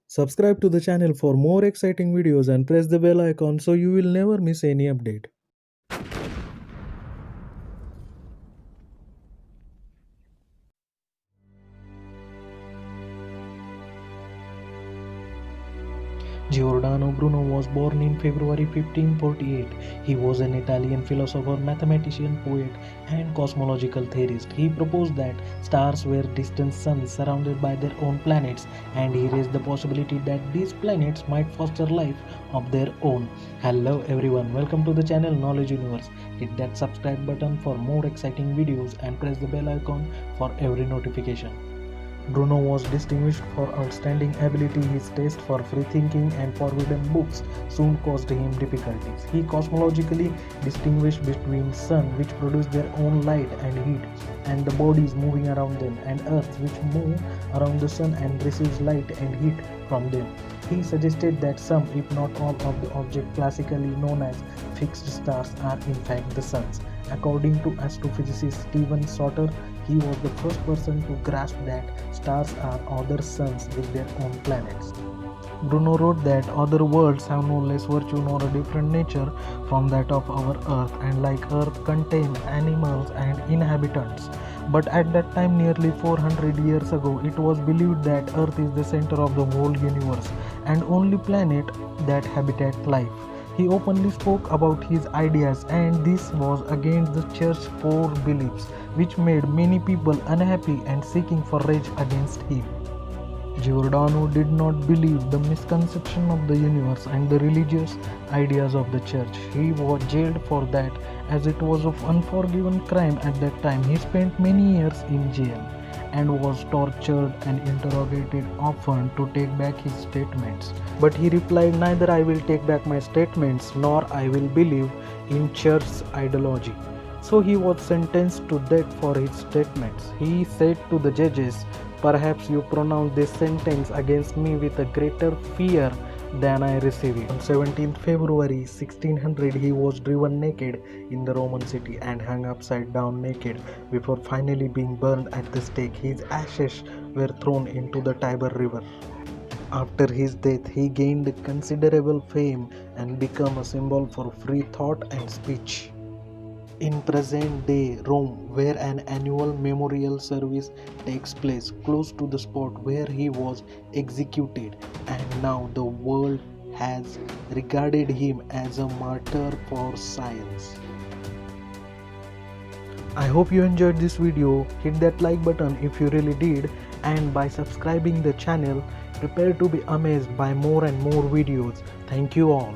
Subscribe to the channel for more exciting videos and press the bell icon so you will never miss any update. Giordano Bruno was born in February 1548. He was an Italian philosopher, mathematician, poet, and cosmological theorist. He proposed that stars were distant suns surrounded by their own planets, and he raised the possibility that these planets might foster life of their own. Hello everyone, welcome to the channel Knowledge Universe. Hit that subscribe button for more exciting videos and press the bell icon for every notification. Bruno was distinguished for outstanding ability. His taste for free thinking and forbidden books soon caused him difficulties. He cosmologically distinguished between sun, which produce their own light and heat, and the bodies moving around them, and earth, which move around the sun and receives light and heat from them. He suggested that some, if not all, of the objects classically known as fixed stars are in fact the suns. According to astrophysicist Stephen Sauter, he was the first person to grasp that stars are other suns with their own planets. Bruno wrote that other worlds have no less virtue nor a different nature from that of our earth, and like earth contain animals and inhabitants. But at that time, nearly 400 years ago, it was believed that earth is the center of the whole universe and only planet that habitat life. He openly spoke about his ideas, and this was against the church's core beliefs, which made many people unhappy and seeking for rage against him. Giordano did not believe the misconception of the universe and the religious ideas of the church. He was jailed for that, as it was of unforgiven crime at that time. He spent many years in jail and was tortured and interrogated often to take back his statements. But he replied, "Neither I will take back my statements, nor I will believe in church's ideology." So he was sentenced to death for his statements. He said to the judges, "Perhaps you pronounce this sentence against me with a greater fear than I receive it." On 17th February 1600, he was driven naked in the Roman city and hung upside down naked before finally being burned at the stake. His ashes were thrown into the Tiber River. After his death, he gained considerable fame and became a symbol for free thought and speech. In present-day Rome, where an annual memorial service takes place close to the spot where he was executed, and now the world has regarded him as a martyr for science. I hope you enjoyed this video. Hit that like button if you really did, and by subscribing the channel, prepare to be amazed by more and more videos. Thank you all.